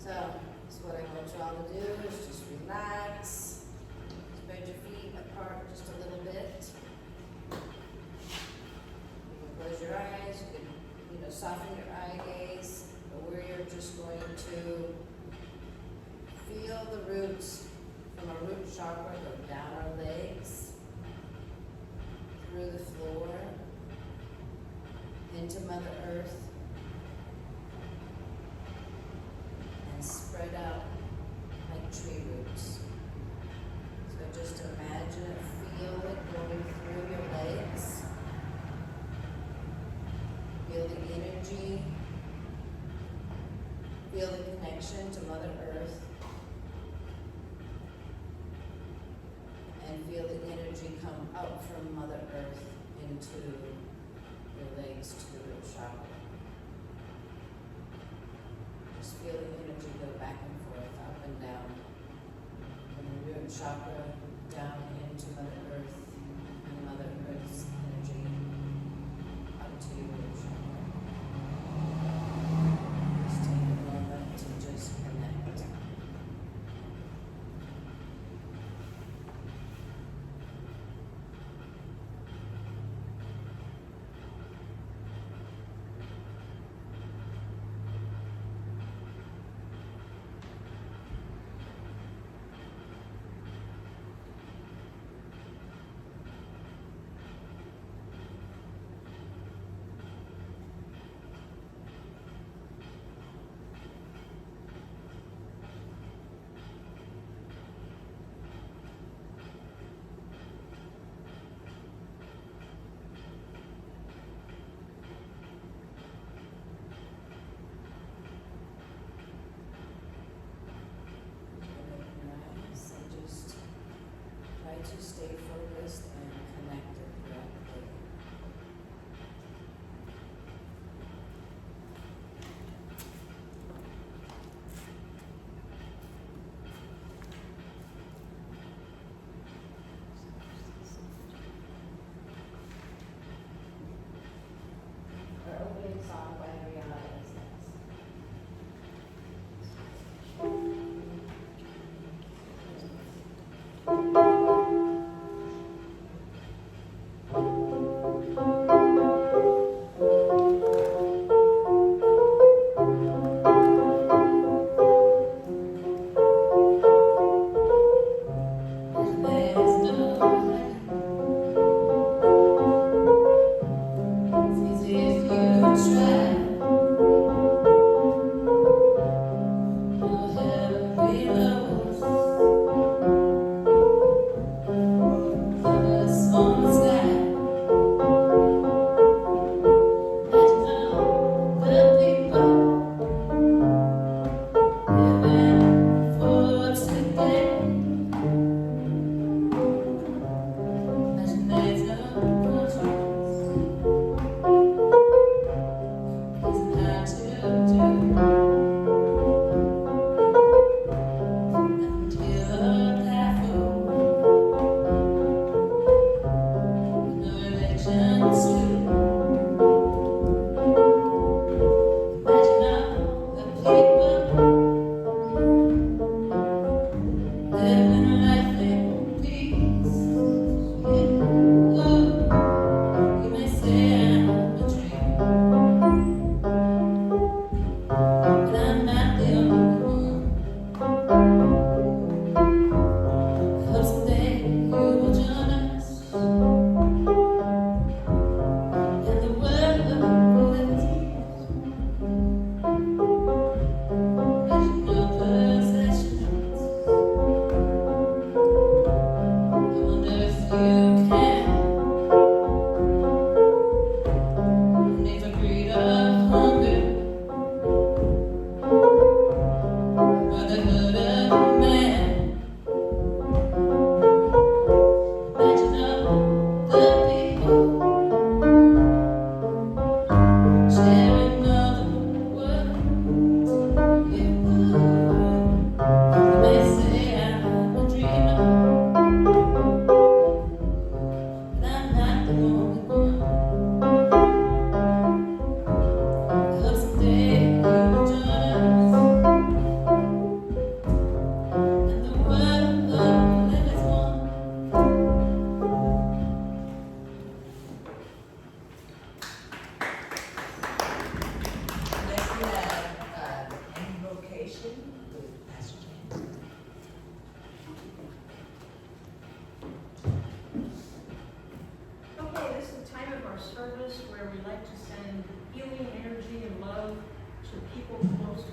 So what I want you all to do is just relax, spread your feet apart just a little bit. You can close your eyes, you can, soften your eye gaze, but we're just going to feel the roots from our root chakra go down our legs, through the floor, into Mother Earth, and spread out like tree roots. So just imagine it, feel it going through your legs. Feel the energy, feel the connection to Mother Earth, and feel the energy come up from Mother Earth into your legs to the root chakra. Just feel the energy go back and forth, up and down, from the root chakra down into Mother Earth, and Mother Earth's energy up to your root chakra. Just take a moment to just connect. To stay focused and connected correctly. Our opening song by Rihanna is next.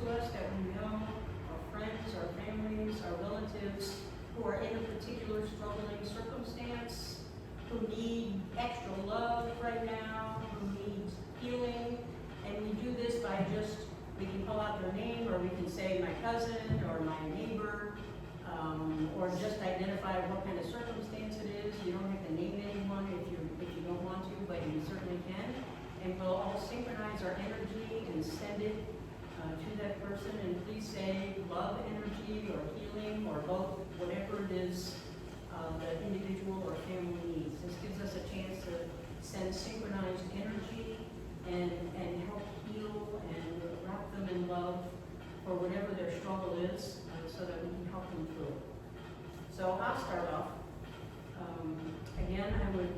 to us that we know, our friends, our families, our relatives, who are in a particular struggling circumstance, who need extra love right now, who need healing. And we do this by we can call out their name, or we can say my cousin or my neighbor, or just identify what kind of circumstance it is. You don't have to name anyone if you don't want to, but you certainly can. And we'll all synchronize our energy and send it to that person, and please say love energy or healing or both, whatever it is the individual or family needs. This gives us a chance to send synchronized energy and help heal and wrap them in love for whatever their struggle is, so that we can help them through it. So I'll start off. Again, I would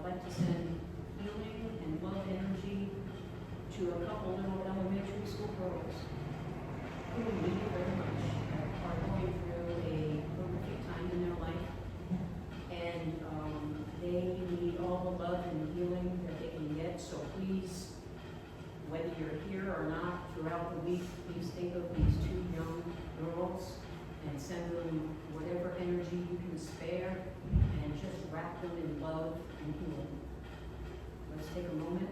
like to send healing and love energy to a couple little elementary school girls who need it very much, are going through a horrific time in their life, and they need all the love and healing that they can get. So please, whether you're here or not, throughout the week, please think of these two young girls and send them whatever energy you can spare, and just wrap them in love and healing. Let's take a moment.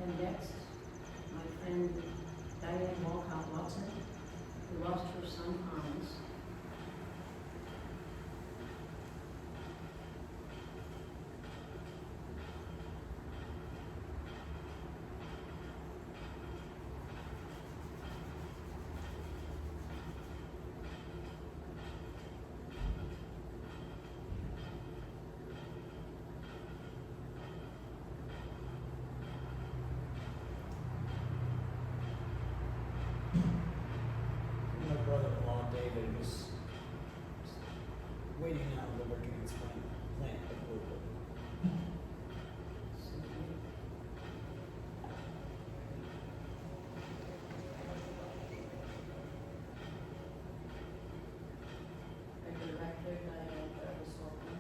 And next, my friend Diane Walcott Watson, who lost her son Hans. My brother-in-law David was waiting out the working in his plant approval. Regular director, Diane Travis Holcomb.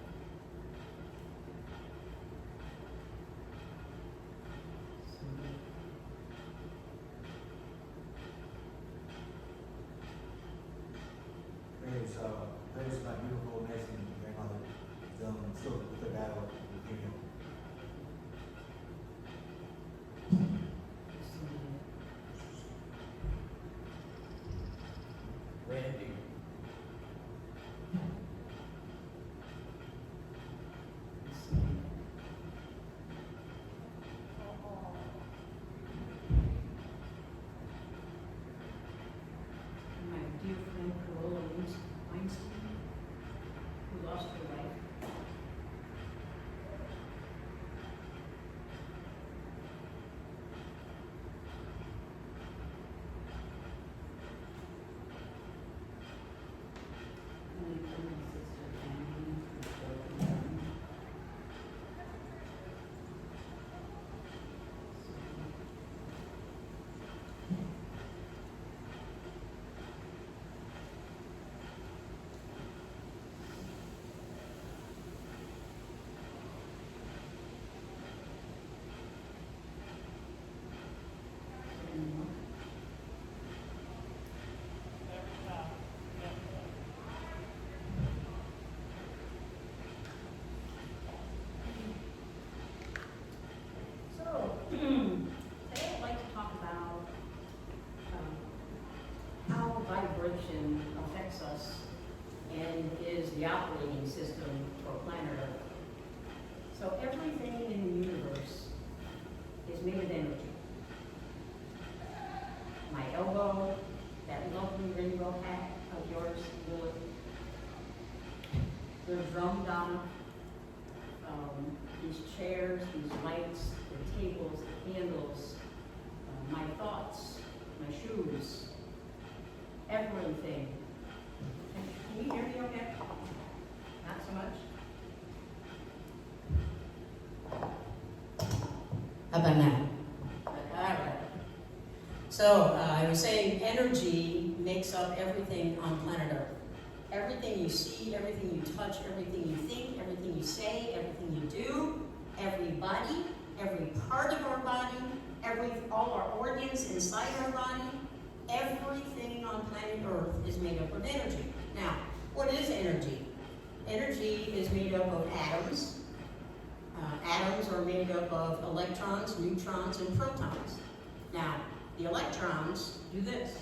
There's my beautiful, amazing grandmother. Still with the battle with Union. Randy. My dear friend Carola Weinstein, who lost her life. My brother and sister Annie, who's broken down. So, today I'd like to talk about how vibration affects us and is the operating system for planet Earth. So everything in the universe is made of energy. My elbow, that lovely rainbow hat of yours, Lily, the drum Donna, these chairs, these lights, the tables, the candles, my thoughts, my shoes, everything. Can you hear How about now? All right. So I was saying energy makes up everything on planet Earth. Everything you see, everything you touch, everything you think, everything you say, everything you do, everybody, every part of our body, all our organs inside our body, everything on planet Earth is made up of energy. Now, what is energy? Energy is made up of atoms. Atoms are made up of electrons, neutrons, and protons. Now, the electrons do this.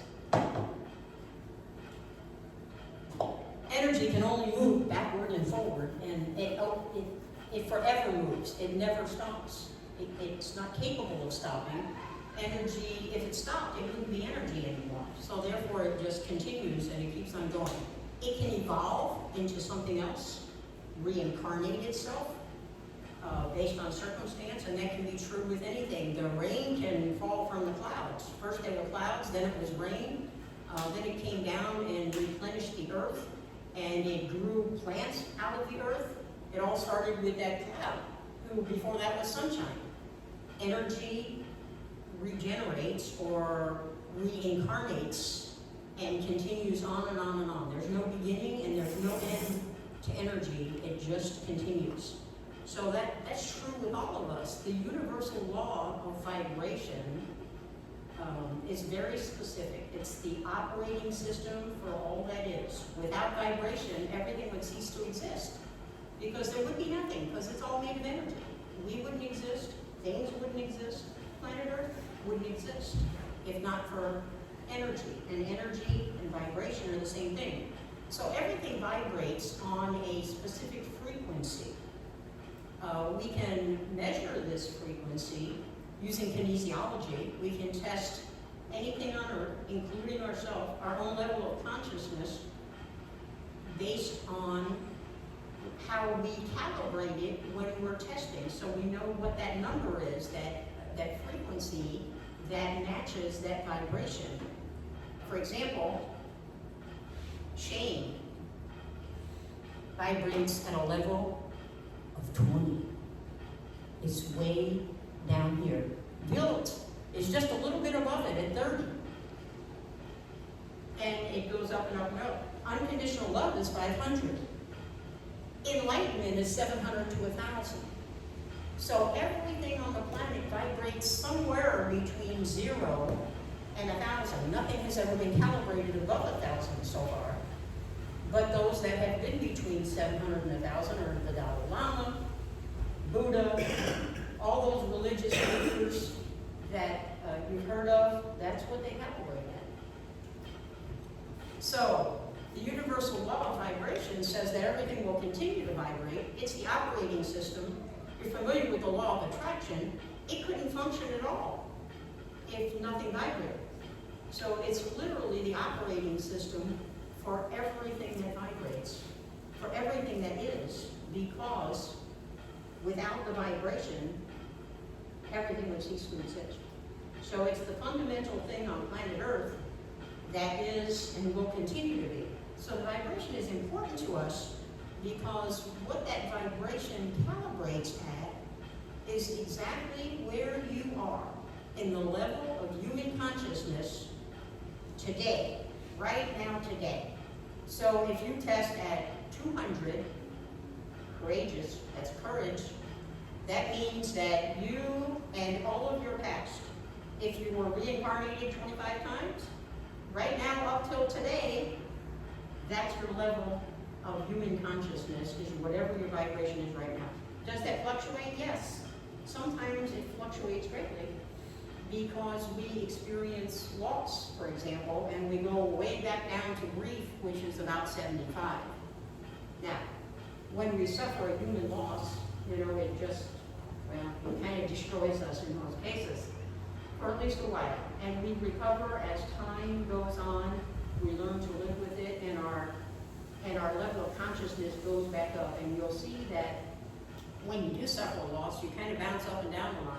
Energy can only move backward and forward, and it forever moves. It never stops. It's not capable of stopping. Energy, if it stopped, it wouldn't be energy anymore. So therefore, it just continues and it keeps on going. It can evolve into something else, reincarnate itself based on circumstance, and that can be true with anything. The rain can fall from the clouds. First there were clouds, then it was rain, then it came down and replenished the earth, and it grew plants out of the earth. It all started with that cloud, who before that was sunshine. Energy regenerates or reincarnates and continues on and on and on. There's no beginning and there's no end to energy. It just continues. So that's true with all of us. The universal law of vibration is very specific. It's the operating system for all that is. Without vibration, everything would cease to exist because there would be nothing, because it's all made of energy. We wouldn't exist, things wouldn't exist, planet Earth wouldn't exist if not for energy. And energy and vibration are the same thing. So everything vibrates on a specific frequency. We can measure this frequency using kinesiology. We can test anything on Earth, including ourselves, our own level of consciousness, based on how we calibrate it when we're testing. So we know what that number is, that frequency that matches that vibration. For example, shame vibrates at a level of 20. It's way down here. Guilt is just a little bit above it at 30. And it goes up and up and up. Unconditional love is 500. Enlightenment is 700 to 1,000. So everything on the planet vibrates somewhere between 0 and 1,000. Nothing has ever been calibrated above 1,000 so far. But those that have been between 700 and 1,000 are the Dalai Lama, Buddha, all those religious leaders that you've heard of, that's what they calibrate at. So, the universal law of vibration says that everything will continue to vibrate. It's the operating system. You're familiar with the law of attraction. It couldn't function at all if nothing vibrated. So it's literally the operating system for everything that vibrates, for everything that is, because without the vibration, everything would cease to exist. So it's the fundamental thing on planet Earth that is and will continue to be. So the vibration is important to us because what that vibration calibrates at is exactly where you are in the level of human consciousness today, right now today. So if you test at 200, courageous, that's courage, that means that you and all of your past, if you were reincarnated 25 times, right now up till today, that's your level of human consciousness, is whatever your vibration is right now. Does that fluctuate? Yes. Sometimes it fluctuates greatly because we experience loss, for example, and we go way back down to grief, which is about 75. Now, when we suffer a human loss, it just, it kind of destroys us in most cases, for at least a while. And we recover as time goes on. We learn to live with it, and our level of consciousness goes back up. And you'll see that when you do suffer a loss, you kind of bounce up and down a lot.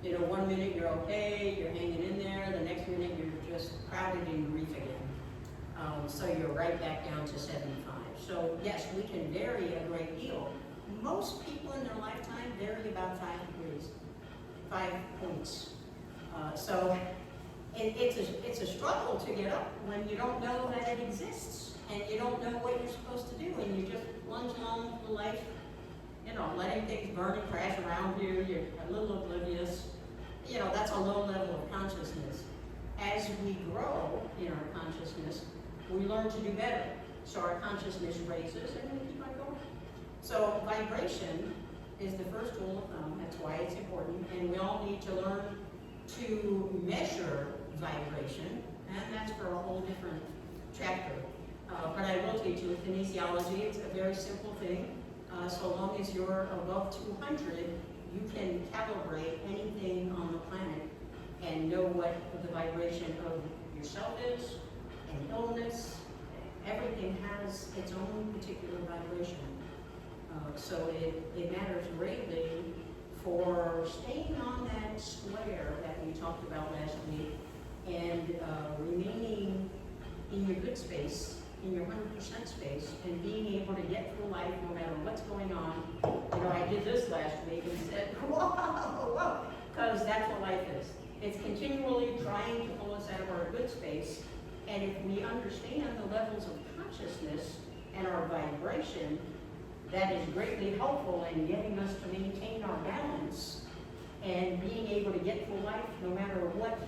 1 minute you're okay, you're hanging in there, the next minute you're just crowded in grief again. So you're right back down to 75. So yes, we can vary a great deal. Most people in their lifetime vary about 5 degrees. 5 points. So it's a struggle to get up when you don't know that it exists and you don't know what you're supposed to do and you just plunge along through life, you know, letting things burn and crash around you. You're a little oblivious. You know, that's a low level of consciousness. As we grow in our consciousness, we learn to do better. So our consciousness raises and we keep on going. So vibration is the first rule of thumb. That's why it's important. And we all need to learn to measure vibration. And that's for a whole different chapter. But I will teach you with kinesiology. It's a very simple thing. So long as you're above 200, you can calibrate anything on the planet and know what the vibration of yourself is, and illness. Everything has its own particular vibration. So it matters greatly for staying on that square that we talked about last week and remaining in your good space, in your 100% space, and being able to get through life no matter what's going on. You know, I did this last week and said, whoa, because that's what life is. It's continually trying to pull us out of our good space, and if we understand the levels of consciousness and our vibration, that is greatly helpful in getting us to maintain our balance and being able to get through life no matter what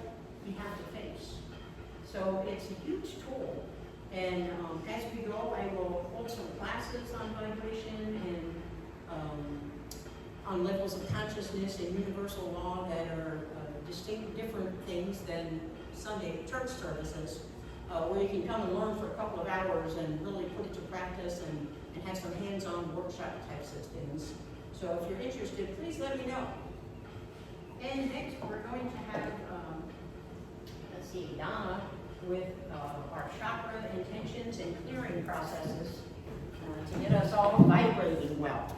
we have to face. So it's a huge tool. And as we go, I will hold some classes on vibration and on levels of consciousness and universal law that are distinct, different things than Sunday church services, where you can come and learn for a couple of hours and really put it to practice and have some hands-on workshop types of things. So if you're interested, please let me know. And next, we're going to have, let's see, Donna with our chakra intentions and clearing processes to get us all vibrating well.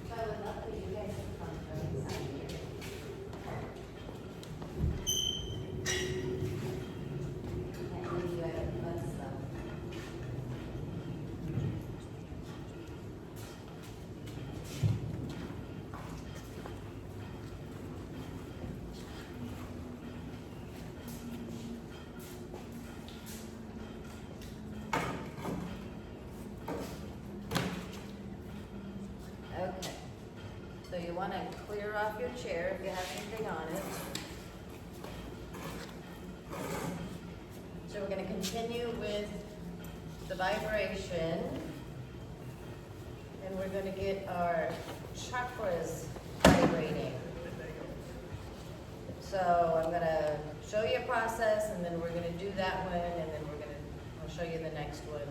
So I would love for you guys to come from inside here. And leave you at a bus stop. Okay, so you want to clear off your chair if you have anything on it. So we're going to continue with the vibration, and we're going to get our chakras vibrating. So I'm going to show you a process, and then we're going to do that one, and then I'll show you the next one, and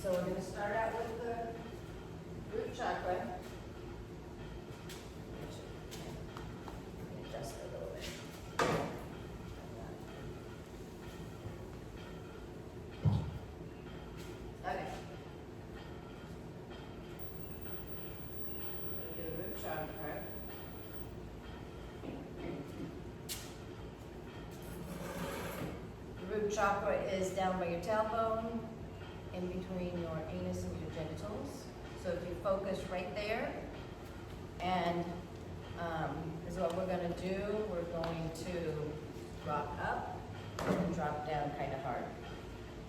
so we're going to start out with the root chakra. Adjust it a little bit. Okay. Do the root chakra. The root chakra is down by your tailbone, in between your anus and your genitals. So if you focus right there, and this is what we're going to do. We're going to rock up and drop down kind of hard.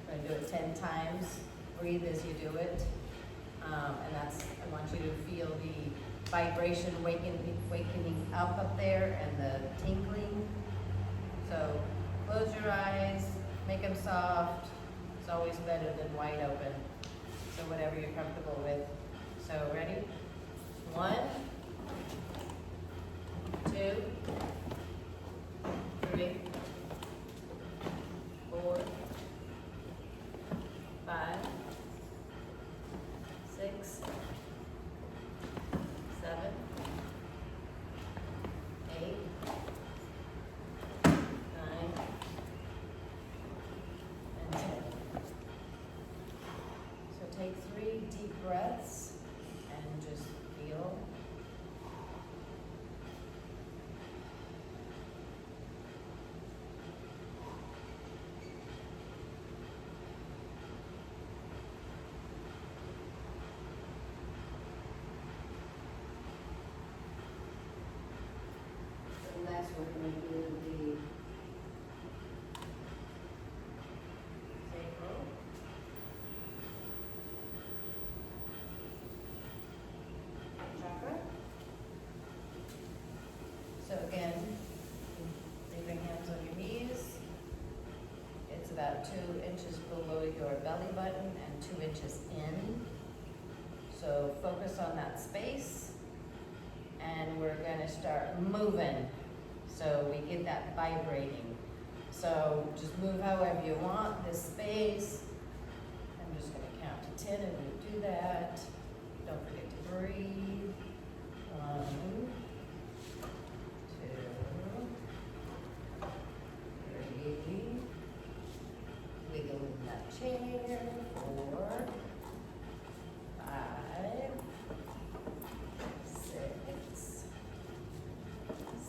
We're going to do it 10 times. Breathe as you do it. And I want you to feel the vibration wakening up there and the tingling. So close your eyes, make them soft. It's always better than wide open. So whatever you're comfortable with. So ready? 1, 2, 3, 4, 5, 6, 7, 8, 9, and 10. So take 3 deep breaths and just feel. last, we're gonna do the sacral. Chakra. So again, leave your hands on your knees. It's about 2 inches below your belly button and 2 inches in. So focus on that space. And we're gonna start moving. So we get that vibrating. So just move however you want, this space. I'm just gonna count to 10 and we do that. Don't forget to breathe. 1, 2, 3. Wiggle in that chair. 4, 5, 6,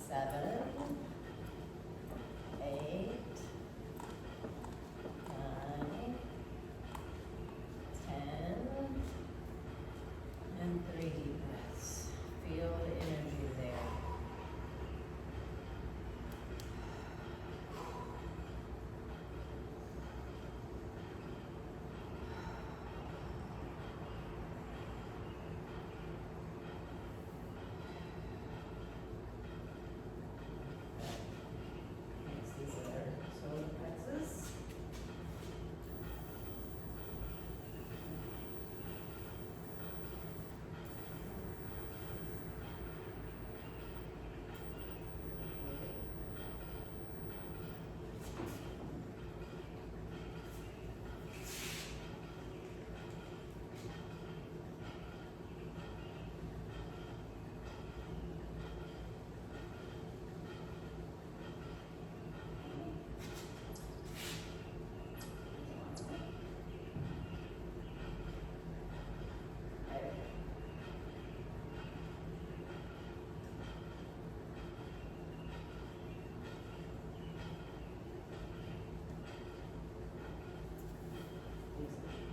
7, 8, 9, 10, and 3 deep breaths. Feel the energy there. Next, these are solar plexus.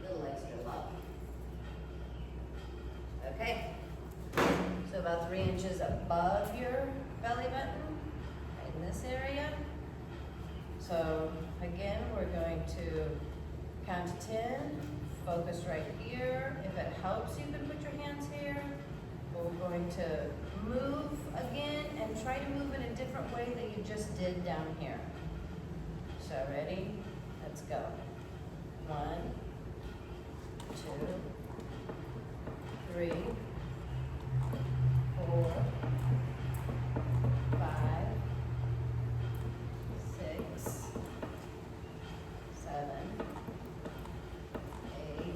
Little extra love. Okay. So about 3 inches above your belly button, in this area. So again, we're going to count to 10, focus right here. If it helps, you can put your hands here. But we're going to move again and try to move in a different way than you just did down here. So ready? Let's go. 1, 2, 3, 4, 5, 6, 7, 8,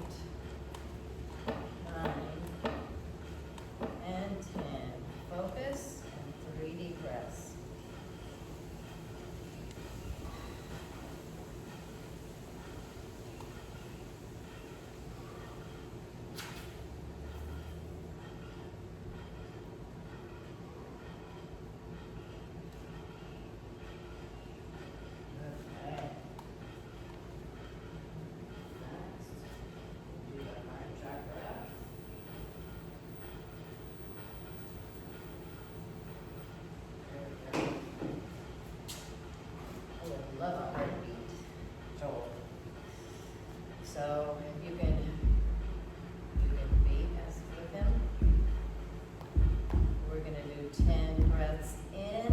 9, and 10. Focus and 3 deep breaths. Okay. Next, do the heart chakra. There we go. I would love a heartbeat, Joel. So you can beat us with him. We're gonna do 10 breaths in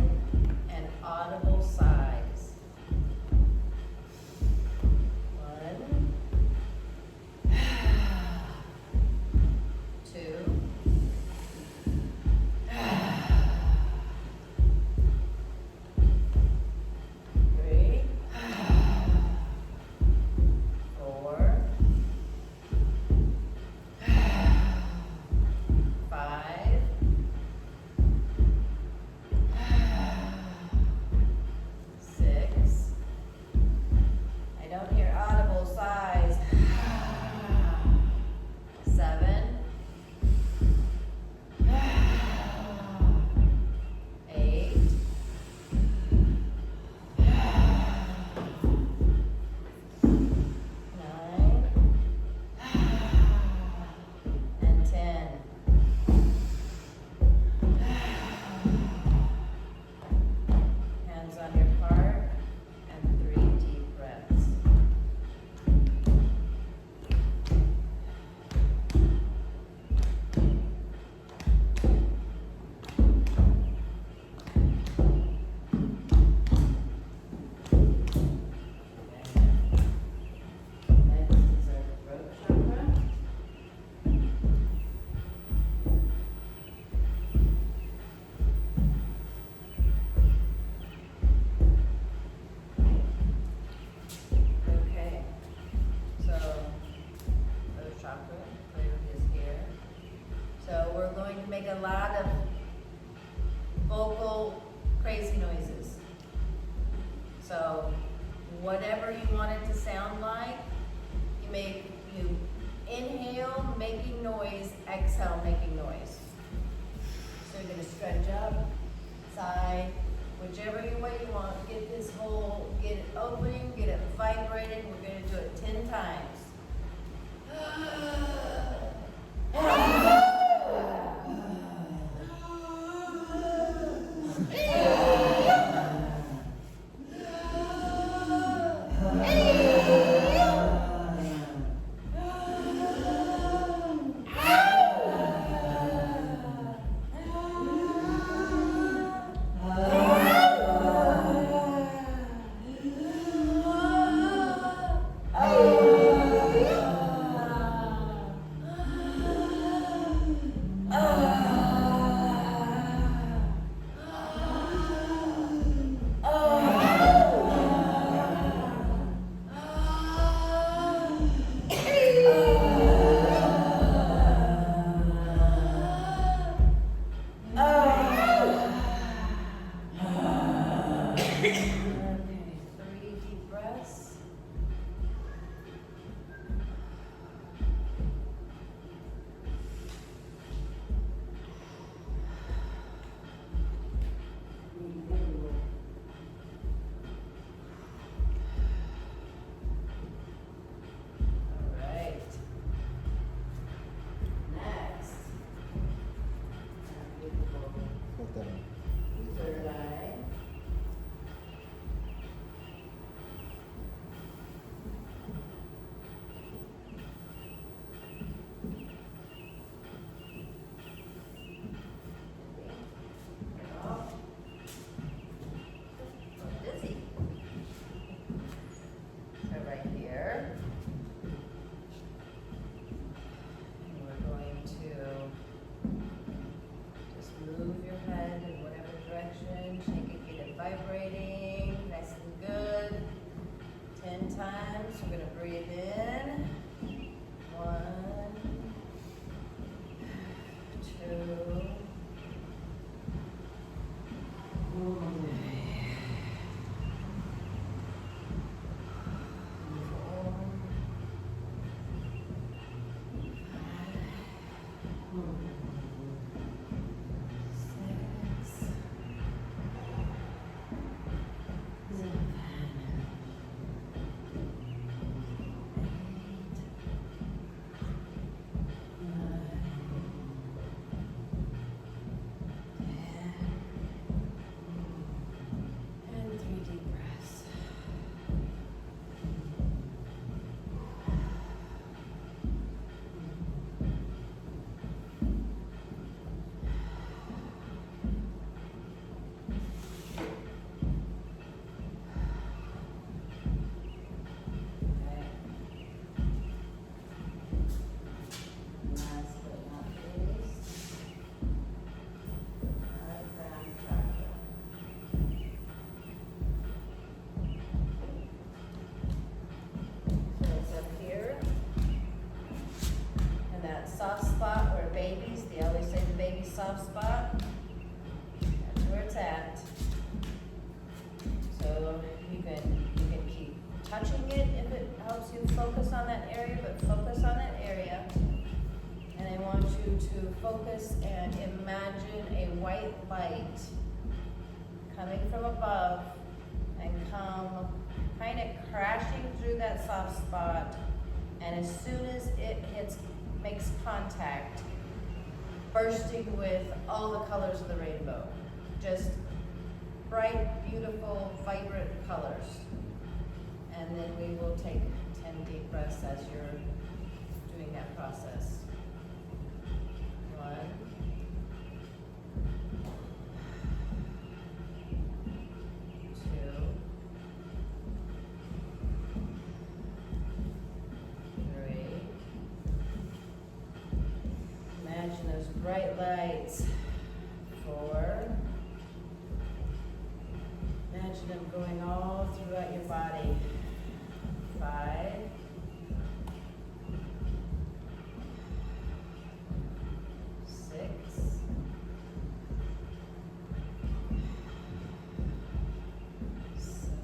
and audible sighs. 1, 2, 3, 4, whatever you want it to sound like. You inhale, making noise, exhale, making noise. So you're gonna stretch up, side, whichever way you want. Get it opening, get it vibrating. We're gonna do it 10 times. Vibrating, nice and good. 10 times. We're gonna breathe in. 1, 2, 'Cause makes contact, bursting with all the colors of the rainbow. Just bright, beautiful, vibrant colors. And then we will take 10 deep breaths as you're doing that process. 1, 2, 3. Imagine those bright lights. 4. Imagine them going all throughout your body. 5. 6. 7.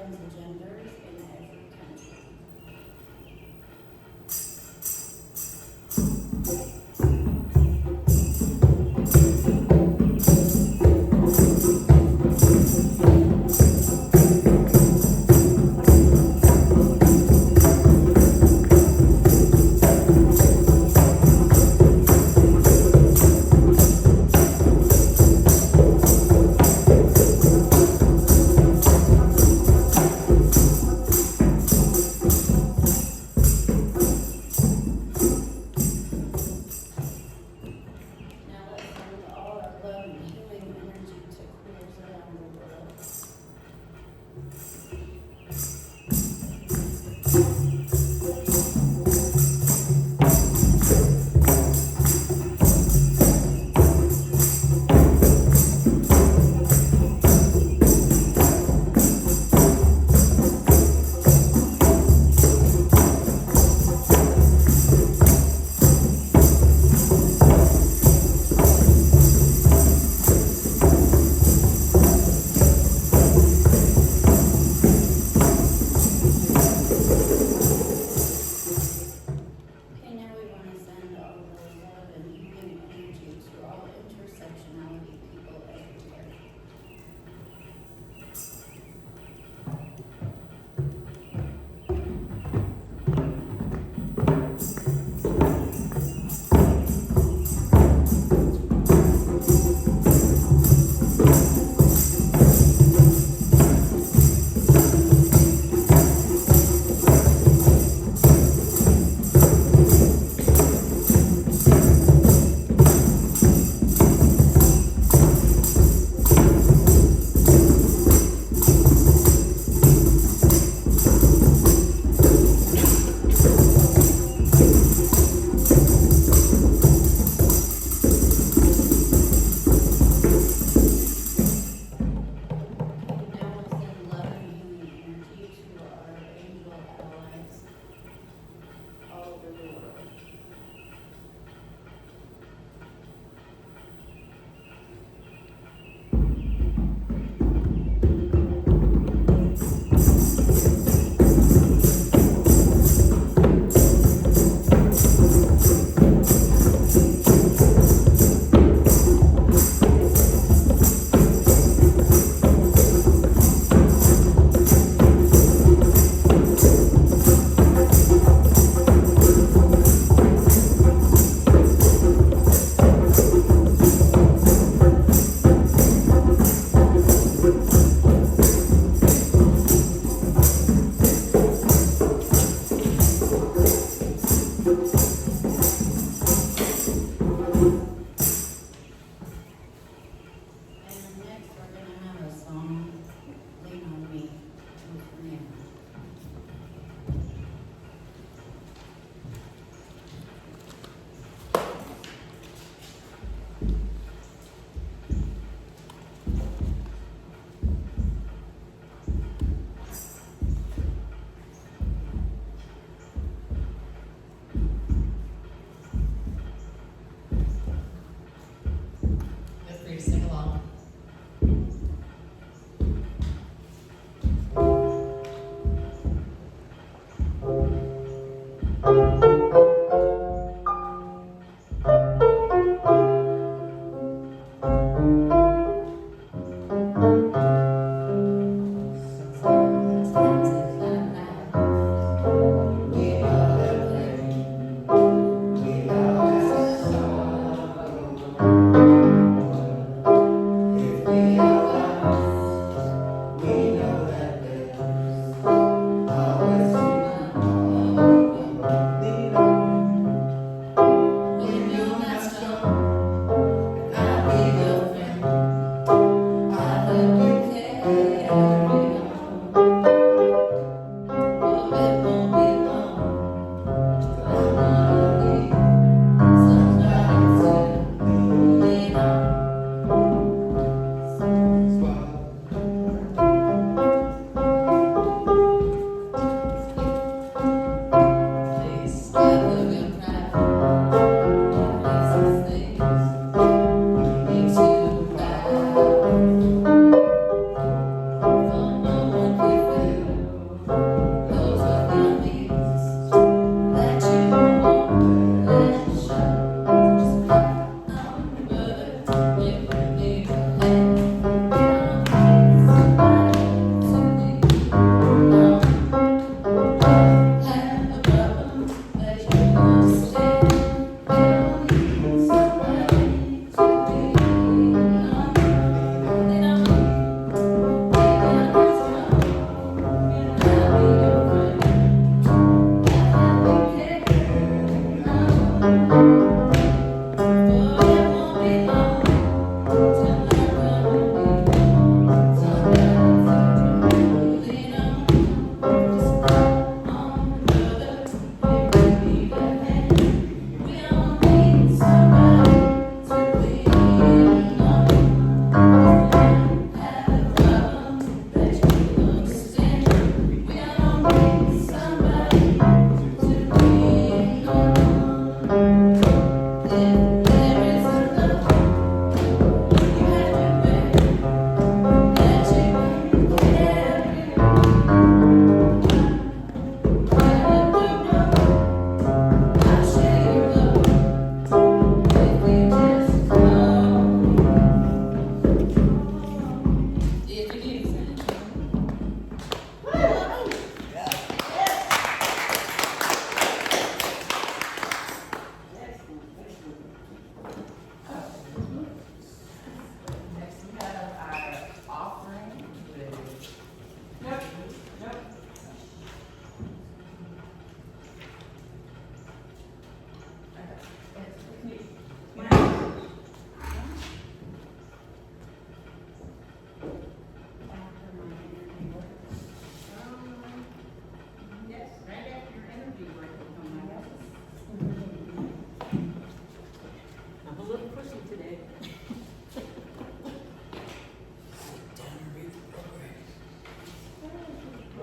and genders in every country.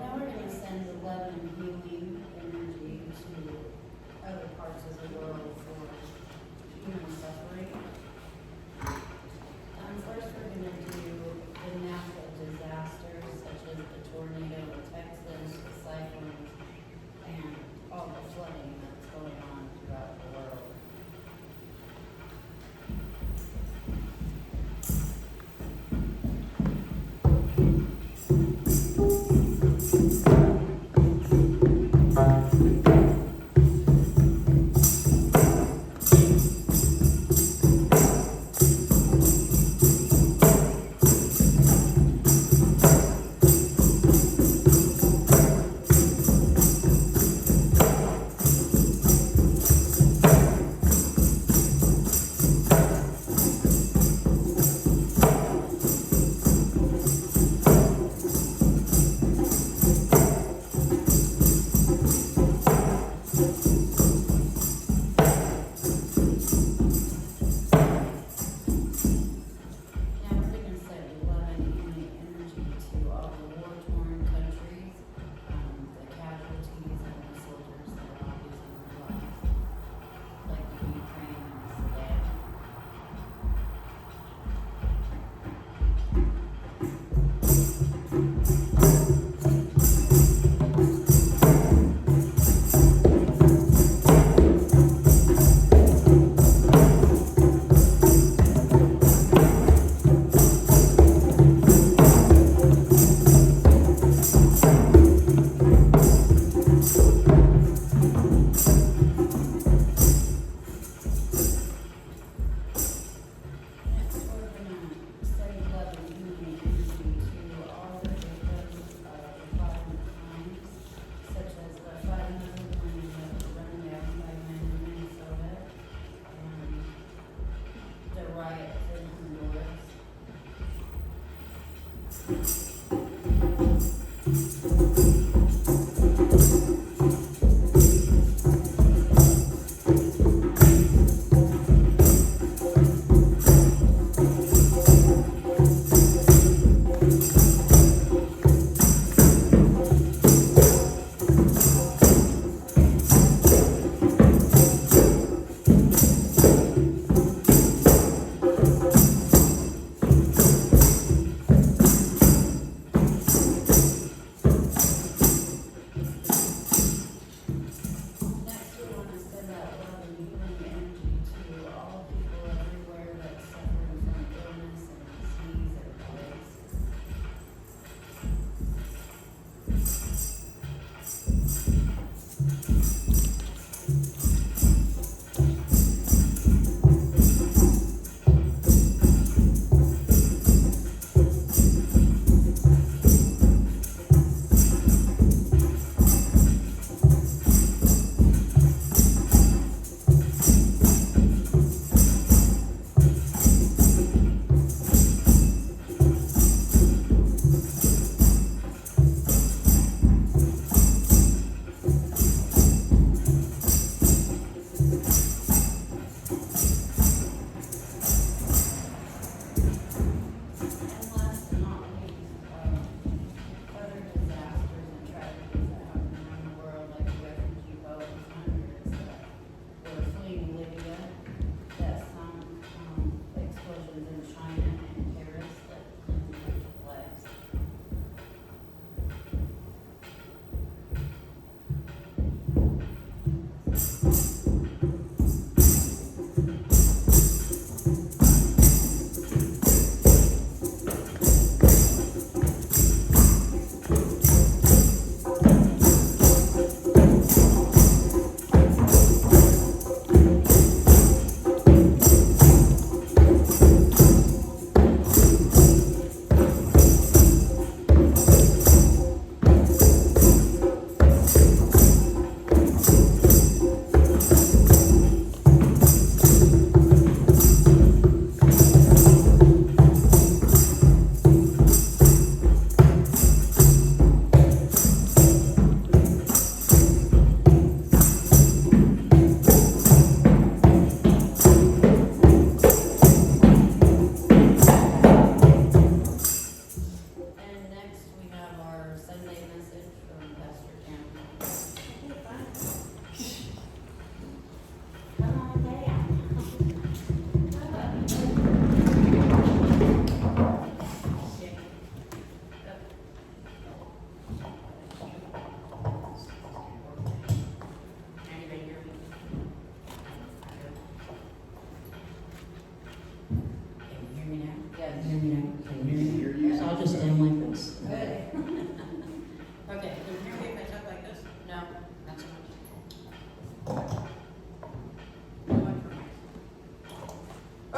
now we're gonna send the love and healing energy to other parts of the world for human suffering. First we're gonna do the natural disasters such as the tornado in Texas, the cyclones, and all the flooding that's going on throughout the world.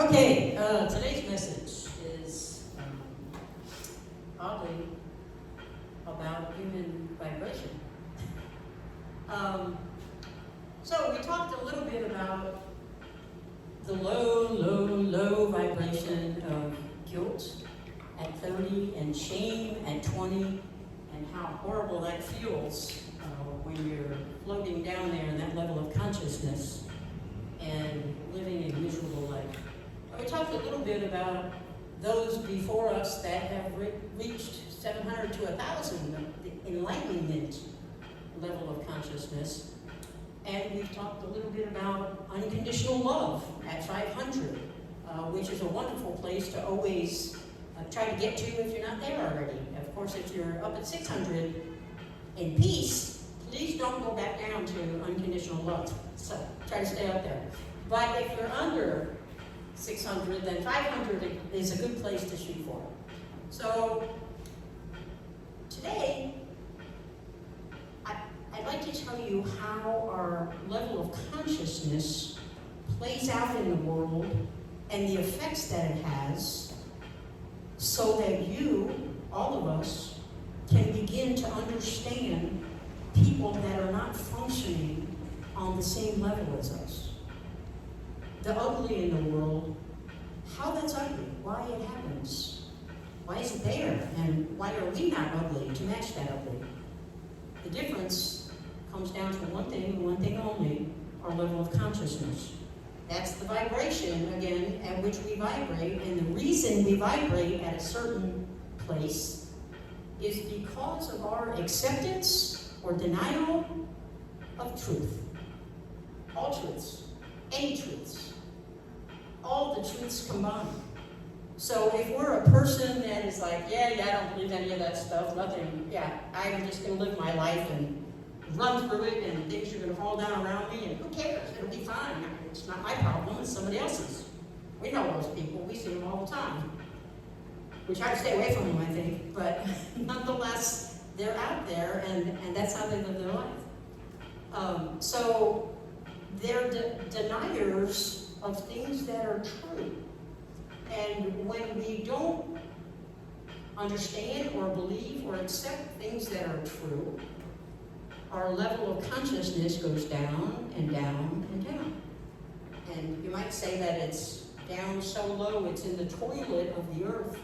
Okay, today's message is oddly about human vibration. So we talked a little bit about the low vibration of guilt at 30 and shame at 20, and how horrible that feels when you're floating down there in that level of consciousness and living a miserable life. And we talked a little bit about those before us that have reached 700 to 1,000, the enlightenment level of consciousness. And we've talked a little bit about unconditional love at 500, which is a wonderful place to always try to get to if you're not there already. Of course, if you're up at 600 in peace, please don't go back down to unconditional love. So try to stay up there. But if you're under 600, then 500 is a good place to shoot for. So today, I'd like to tell you how our level of consciousness plays out in the world and the effects that it has, so that you, all of us, can begin to understand people that are not functioning on the same level as us. The ugly in the world, how that's ugly, why it happens, why is it there, and why are we not ugly to match that ugly? The difference comes down to one thing and one thing only, our level of consciousness. That's the vibration, again, at which we vibrate, and the reason we vibrate at a certain place is because of our acceptance or denial of truth. All truths, any truths, all the truths combined. So if we're a person that is like, yeah, I don't believe any of that stuff, nothing, I'm just gonna live my life and run through it, and things are gonna fall down around me, and who cares, it'll be fine. It's not my problem, it's somebody else's. We know those people, we see them all the time. We try to stay away from them, I think, but nonetheless, they're out there, and that's how they live their life. So they're deniers of things that are true. And when we don't understand or believe or accept things that are true, our level of consciousness goes down and down and down. And you might say that it's down so low it's in the toilet of the earth.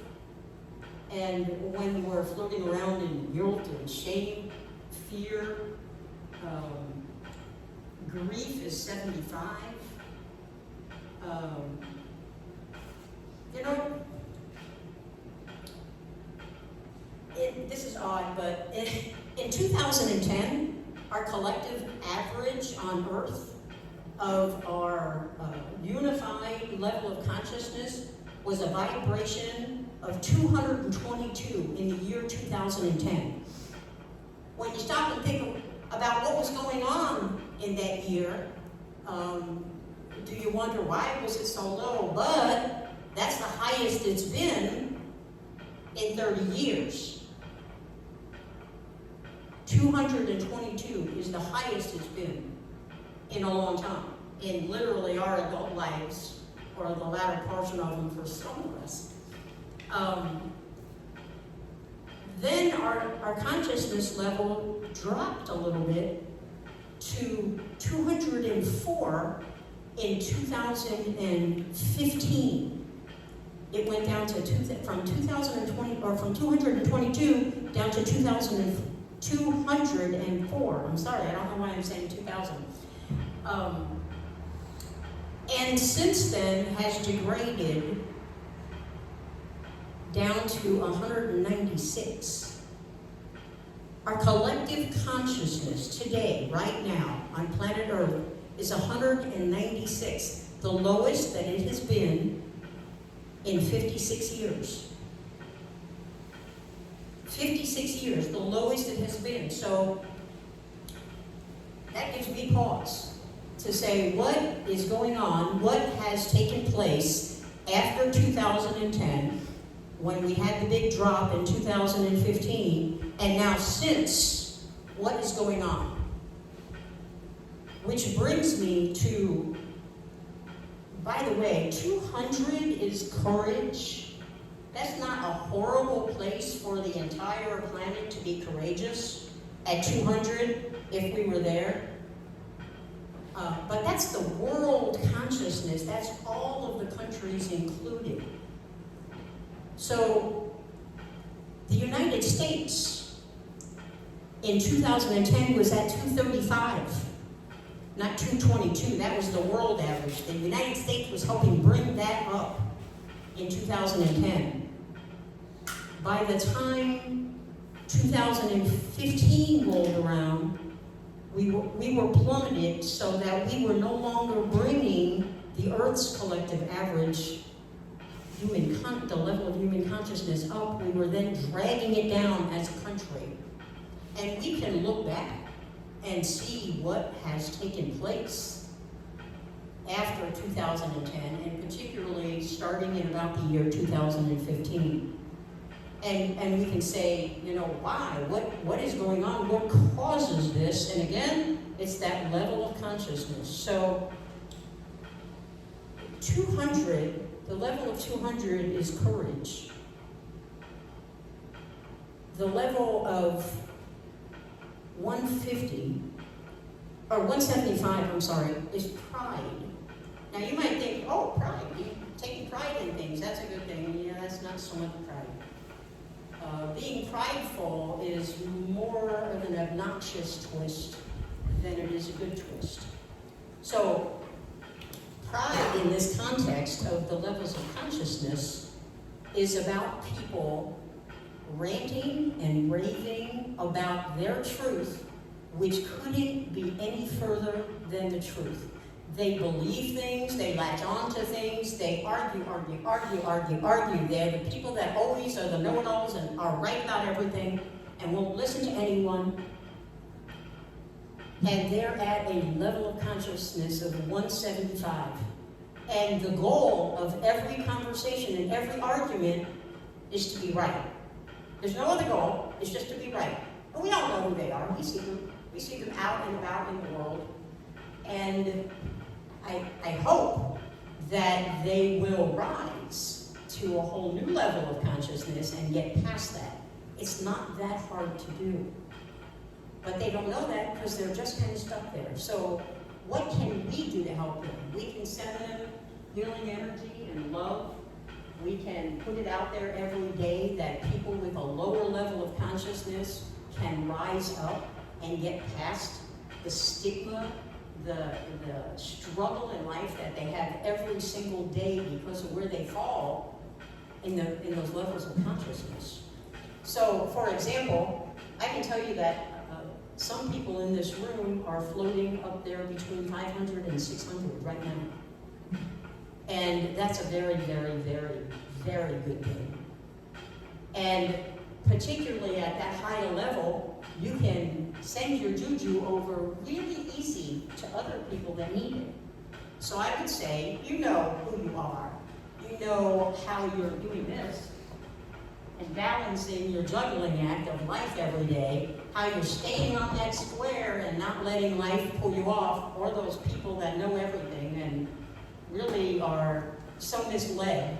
And when we're floating around in guilt and shame, fear, grief is 75. This is odd, but in 2010, our collective average on Earth of our unified level of consciousness was a vibration of 222 in the year 2010. When you stop and think about what was going on in that year, do you wonder why was it so low? But that's the highest it's been in 30 years. 222 is the highest it's been in a long time, in literally our adult lives, or the latter portion of them for some of us. Then our consciousness level dropped a little bit to 204 in 2015. It went down to from 222 down to 204. I'm sorry, I don't know why I'm saying 2000. And since then has degraded down to 196. Our collective consciousness today, right now, on planet Earth, is 196, the lowest that it has been in 56 years. 56 years, the lowest it has been. So that gives me pause to say, what is going on? What has taken place after 2010, when we had the big drop in 2015, and now since, what is going on? Which brings me to By the way, 200 is courage. That's not a horrible place for the entire planet to be courageous at 200 if we were there. But that's the world consciousness. That's all of the countries included. So the United States in 2010 was at 235, not 222. That was the world average. The United States was helping bring that up in 2010. By the time 2015 rolled around, we were plummeted so that we were no longer bringing the Earth's collective average the level of human consciousness up. We were then dragging it down as a country. And we can look back and see what has taken place after 2010, and particularly starting in about the year 2015. And we can say, you know, why? What is going on? What causes this? And again, it's that level of consciousness. So 200, the level of 200 is courage. The level of 150, or 175, I'm sorry, is pride. Now you might think, oh, pride, taking pride in things, that's a good thing. Yeah, that's not so much pride. Being prideful is more of an obnoxious twist than it is a good twist. So, pride in this context of the levels of consciousness is about people ranting and raving about their truth, which couldn't be any further than the truth. They believe things, they latch on to things, they argue. They're the people that always are the know-it-alls and are right about everything and won't listen to anyone. And they're at a level of consciousness of 175. And the goal of every conversation and every argument is to be right. There's no other goal, it's just to be right. And we all know who they are, we see them. We see them out and about in the world. And I hope that they will rise to a whole new level of consciousness and get past that. It's not that hard to do. But they don't know that because they're just kind of stuck there. So what can we do to help them? We can send them healing energy and love. We can put it out there every day that people with a lower level of consciousness can rise up and get past the stigma, the struggle in life that they have every single day because of where they fall in those levels of consciousness. So, for example, I can tell you that some people in this room are floating up there between 500 and 600 right now. And that's a very, very, very, very good thing. And particularly at that higher level, you can send your juju over really easy to other people that need it. So I would say, you know who you are. You know how you're doing this and balancing your juggling act of life every day, how you're staying on that square and not letting life pull you off, or those people that know everything and really are so misled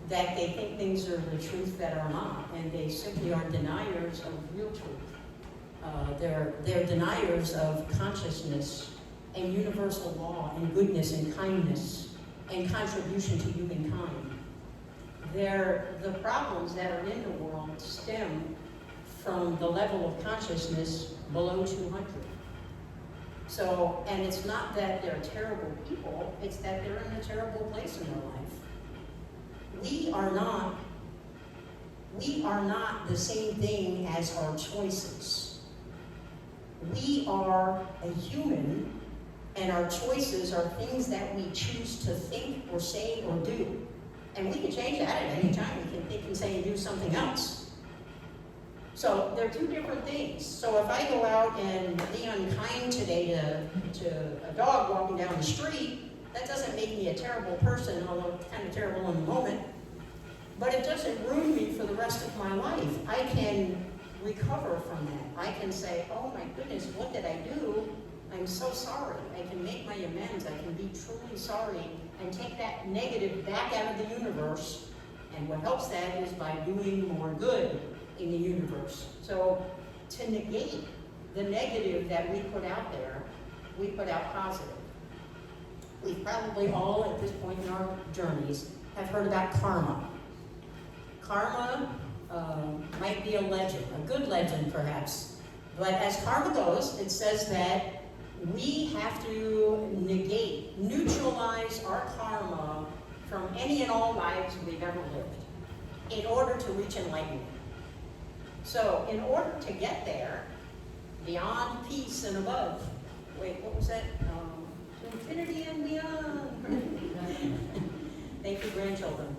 that they think things are the truth that are not, and they simply are deniers of real truth. They're deniers of consciousness and universal law and goodness and kindness and contribution to humankind. The problems that are in the world stem from the level of consciousness below 200. So, and it's not that they're terrible people, it's that they're in a terrible place in their life. We are not the same thing as our choices. We are a human, and our choices are things that we choose to think or say or do. And we can change that at any time. We can think and say and do something else. So they're two different things. So if I go out and be unkind today to a dog walking down the street, that doesn't make me a terrible person, although it's kind of terrible in the moment. But it doesn't ruin me for the rest of my life. I can recover from that. I can say, oh my goodness, what did I do I'm so sorry. I can make my amends. I can be truly sorry and take that negative back out of the universe. And what helps that is by doing more good in the universe. So to negate the negative that we put out there, we put out positive. We probably all at this point in our journeys have heard about karma. Karma might be a legend, a good legend perhaps. But as karma goes, it says that we have to negate, neutralize our karma from any and all lives we've ever lived in order to reach enlightenment. So in order to get there, beyond peace and above, wait, what was that? To infinity and beyond. Thank you, grandchildren.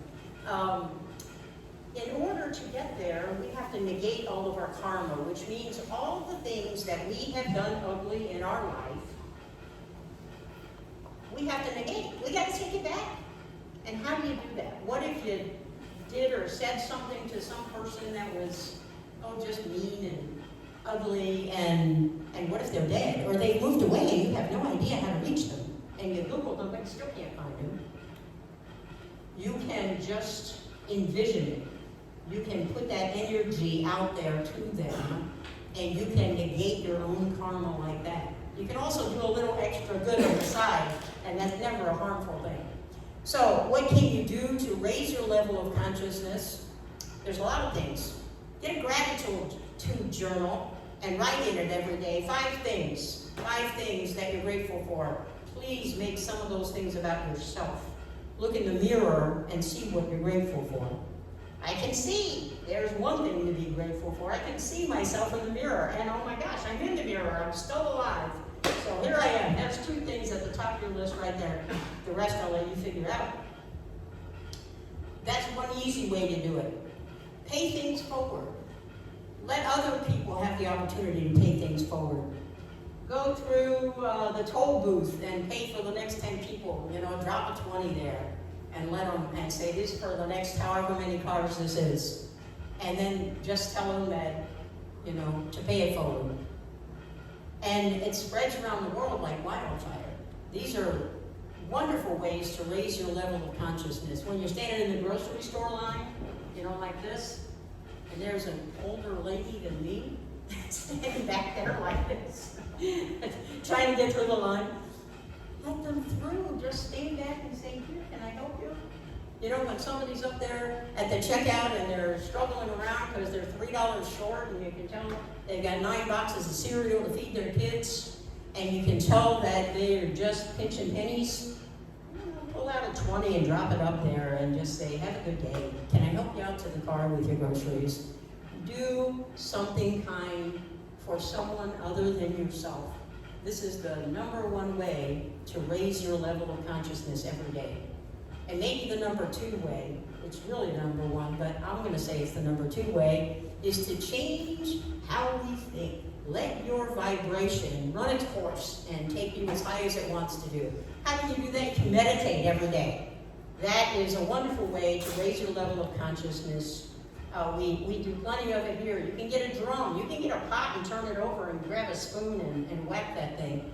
In order to get there, we have to negate all of our karma, which means all the things that we have done ugly in our life, we have to negate. We got to take it back. And how do you do that? What if you did or said something to some person that was, just mean and ugly, and what if they're dead? Or they've moved away and you have no idea how to reach them. And you Google them, but you still can't find them. You can just envision it. You can put that energy out there to them, and you can negate your own karma like that. You can also do a little extra good on the side, and that's never a harmful thing. So what can you do to raise your level of consciousness? There's a lot of things. Get a gratitude journal and write in it every day. 5 things that you're grateful for. Please make some of those things about yourself. Look in the mirror and see what you're grateful for. I can see. There's one thing to be grateful for. I can see myself in the mirror, and oh my gosh, I'm in the mirror. I'm still alive. So here I am. That's 2 things at the top of your list right there. The rest I'll let you figure out. That's one easy way to do it. Pay things forward. Let other people have the opportunity to pay things forward. Go through the toll booth and pay for the next 10 people. Drop a 20 there and let them, and say this for the next however many cars this is. And then just tell them that, to pay it forward. And it spreads around the world like wildfire. These are wonderful ways to raise your level of consciousness. When you're standing in the grocery store line, like this, and there's an older lady than me standing back there like this, trying to get through the line, let them through. Just stand back and say, here, can I help you? When somebody's up there at the checkout and they're struggling around because they're $3 short, and you can tell they've got 9 boxes of cereal to feed their kids, and you can tell that they're just pinching pennies, pull out a 20 and drop it up there and just say, have a good day. Can I help you out to the car with your groceries? Do something kind for someone other than yourself. This is the #1 way to raise your level of consciousness every day. And maybe the #2 way, it's really #1, but I'm going to say it's the #2 way, is to change how we think. Let your vibration run its course and take you as high as it wants to do. How can you do that? You can meditate every day. That is a wonderful way to raise your level of consciousness. We do plenty of it here. You can get a drum. You can get a pot and turn it over and grab a spoon and whack that thing.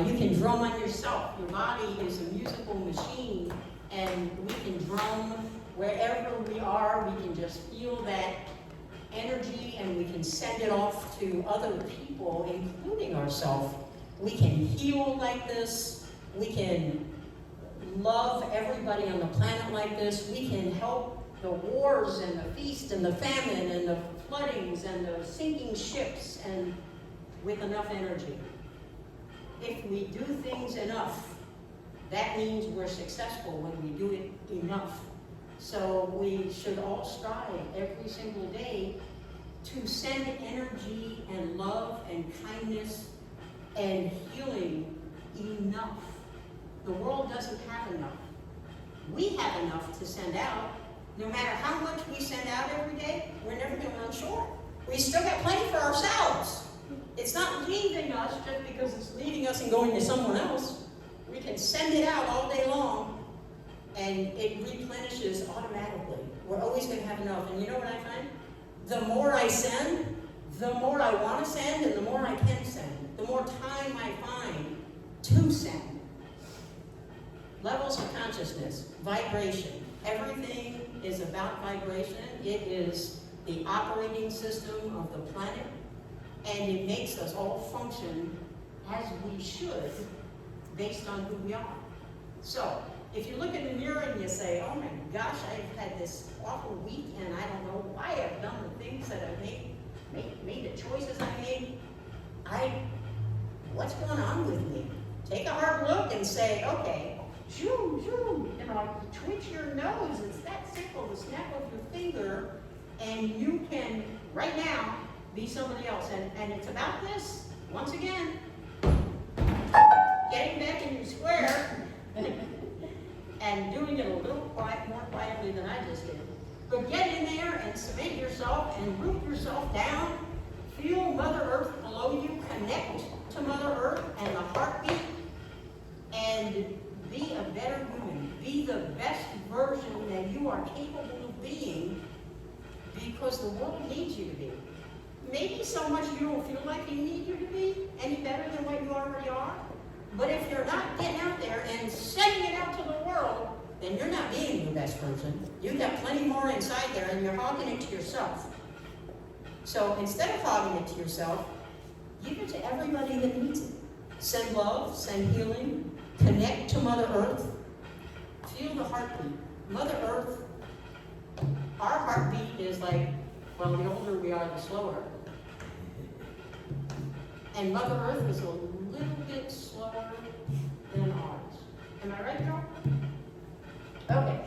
You can drum on yourself. Your body is a musical machine, and we can drum wherever we are. We can just feel that energy, and we can send it off to other people, including ourselves. We can heal like this. We can love everybody on the planet like this. We can help the wars and the feast and the famine and the floodings and the sinking ships, and with enough energy. If we do things enough, that means we're successful when we do it enough. So we should all strive every single day to send energy and love and kindness and healing enough. The world doesn't have enough. We have enough to send out. No matter how much we send out every day, we're never going to run short. We still got plenty for ourselves. It's not leaving us just because it's leaving us and going to someone else. We can send it out all day long, and it replenishes automatically. We're always going to have enough. And you know what I find? The more I send, the more I want to send, and the more I can send. The more time I find to send. Levels of consciousness, vibration. Everything is about vibration. It is the operating system of the planet, and it makes us all function as we should based on who we are. So, if you look in the mirror and you say, oh my gosh, I've had this awful week and I don't know why I've done the things that I've made the choices I made, what's going on with me? Take a hard look and say, okay, shoo, shoo, twitch your nose. It's that simple, the snap of your finger, and you can, right now, be somebody else. And it's about this, once again, getting back in your square and doing it a little more quietly than I just did. But get in there and cement yourself and root yourself down. Feel Mother Earth below you. Connect to Mother Earth and the heartbeat. And be a better woman. Be the best version that you are capable of being, because the world needs you to be. Maybe so much you don't feel like you need you to be any better than what you already are. But if you're not getting out there and sending it out to the world, then you're not being your best person. You've got plenty more inside there, and you're hogging it to yourself. So instead of hogging it to yourself, give it to everybody that needs it. Send love, send healing, connect to Mother Earth, feel the heartbeat. Mother Earth, our heartbeat is like, well, the older we are, the slower. And Mother Earth is a little bit slower than ours. Am I right, Joe? Okay.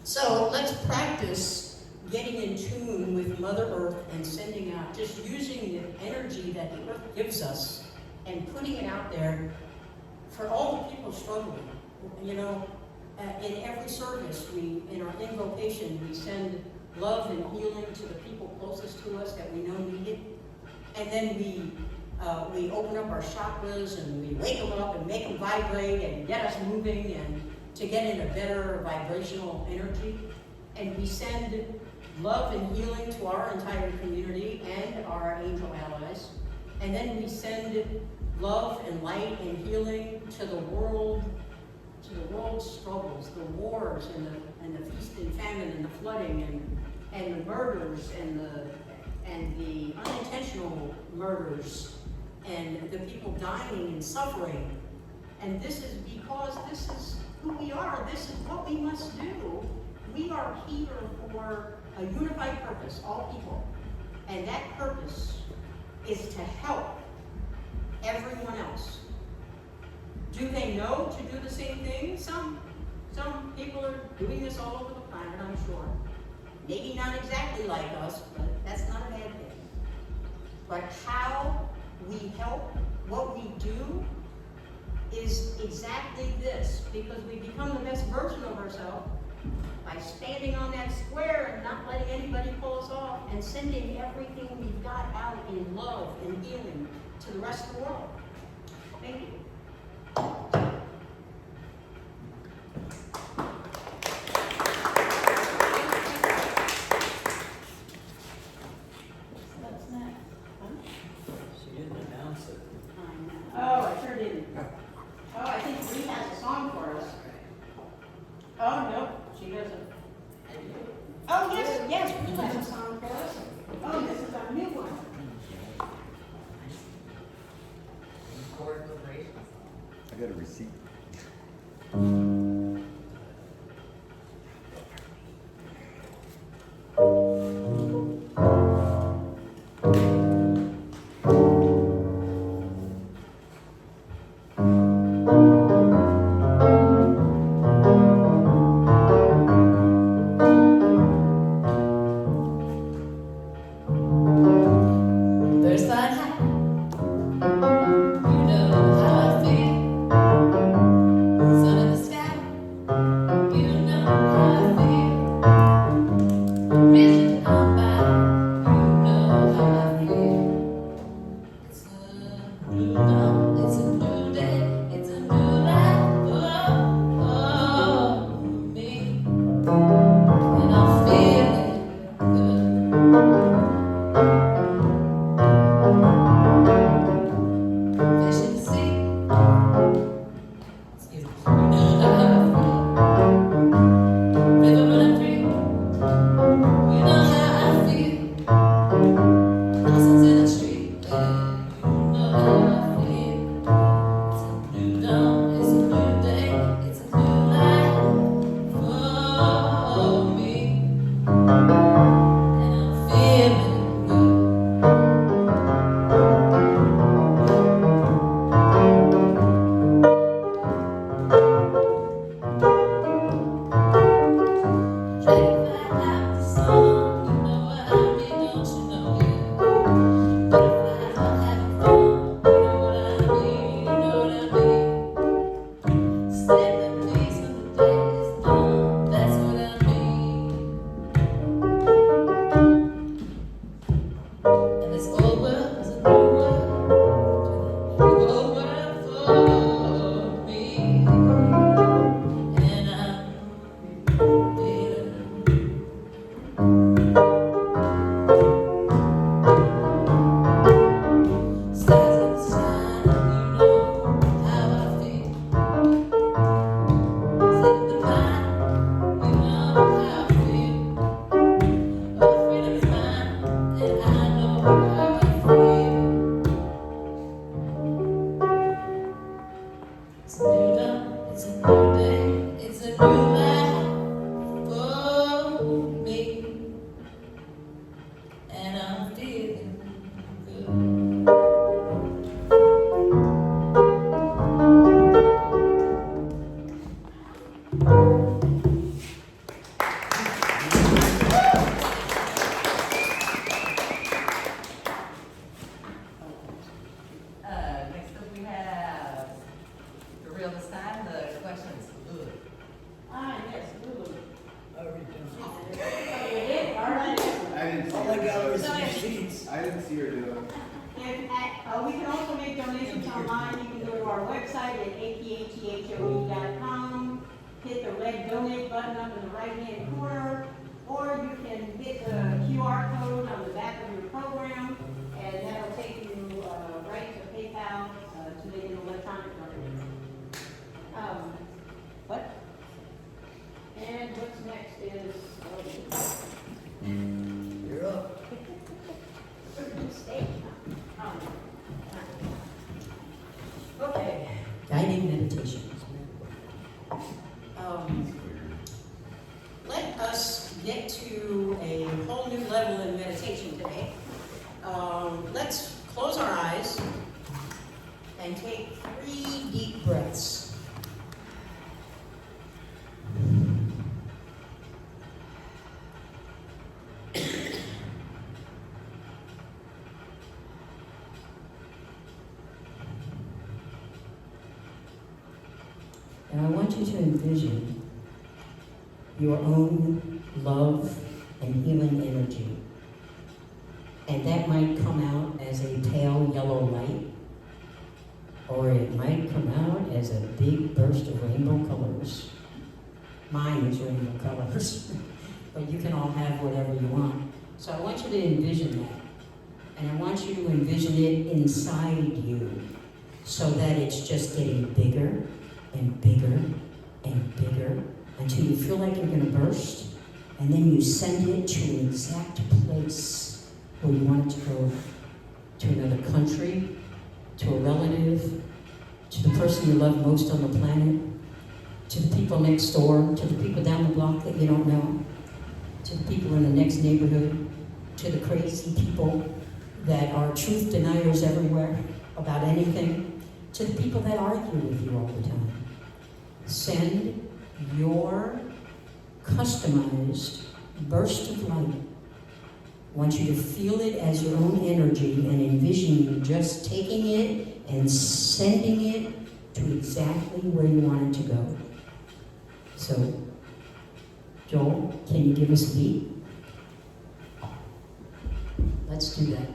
So let's practice getting in tune with Mother Earth and sending out, just using the energy that the Earth gives us and putting it out there for all the people struggling. You know, in every service, in our invocation, we send love and healing to the people closest to us that we know need it. And then we open up our chakras and we wake them up and make them vibrate and get us moving and to get in a better vibrational energy. And we send love and healing to our entire community and our angel allies. And then we send love and light and healing to the world's struggles, the wars and the feast and famine and the flooding and the murders and the unintentional murders and the people dying and suffering. And this is because this is who we are. This is what we must do. We are here for a unified purpose, all people. And that purpose is to help everyone else. Do they know to do the same thing? Some people are doing this all over the planet, I'm sure. Maybe not exactly like us, but that's not a bad thing. But how we help, what we do, is exactly this, because we become the best version of ourselves by standing on that square and not letting anybody pull us off and sending everything we've got out in love and healing to the rest of the world. Thank you. What's next? She didn't announce it. Oh, I sure didn't. Oh, I think Bree has a song for us. Oh, no, she doesn't. Oh, yes, Bree has a song for us. Oh, this is our new one. I got a receipt. First flying high, you know how I feel. Sun in the sky, you know how I feel. Reaching on by, you know how I feel. It's a new dawn, it's a new day, it's a new life for me, and I'm feeling good. Fish in the sea, We can also make donations online. You can go to our website at apathoe.com, hit the red donate button up in the right-hand corner, or you can hit the QR code on the back of your program, and that'll take you right to PayPal to make an electronic donation. What? And what's next is, You're up. stage. Okay. Guiding meditations. Let us get to a whole new level in meditation today. Let's close our eyes and take 3 deep breaths. And I want you to envision your own love and healing energy. And that might come out as a pale yellow light, or it might come out as a big burst of rainbow colors. Mine is rainbow colors, but you can all have whatever you want. So I want you to envision that. And I want you to envision it inside you, so that it's just getting bigger and bigger and bigger until you feel like you're going to burst, and then you send it to an exact place where you want it to go, to another country, to a relative, to the person you love most on the planet, to the people next door, to the people down the block that you don't know, to the people in the next neighborhood, to the crazy people that are truth deniers everywhere about anything, to the people that argue with you all the time. Send your customized burst of light. I want you to feel it as your own energy and envision you just taking it and sending it to exactly where you want it to go. So, Joel, can you give us a beat? Let's do that.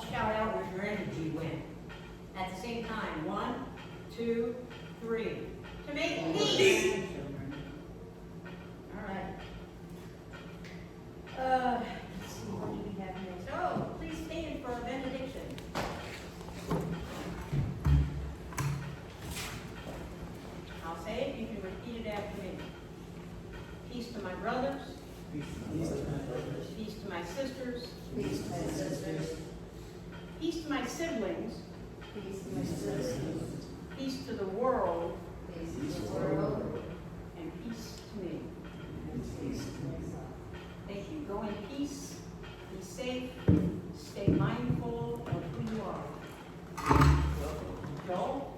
Shout out where your energy went. At the same time, 1, 2, 3. To make peace. All right. Let's see, what do we have next? Oh, please stand for a benediction. I'll say it, you can repeat it after me. Peace to my brothers. Peace to my brothers. Peace to my sisters. Peace to my sisters. Peace to my siblings. Peace to my citizens. Peace to the world. Peace to the world. And peace to me. And peace to myself. Thank you. Go in peace. Be safe. Stay mindful of who you are. Joel?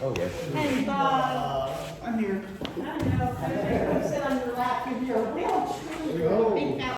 Oh, yes. And Bob, I'm here. I know,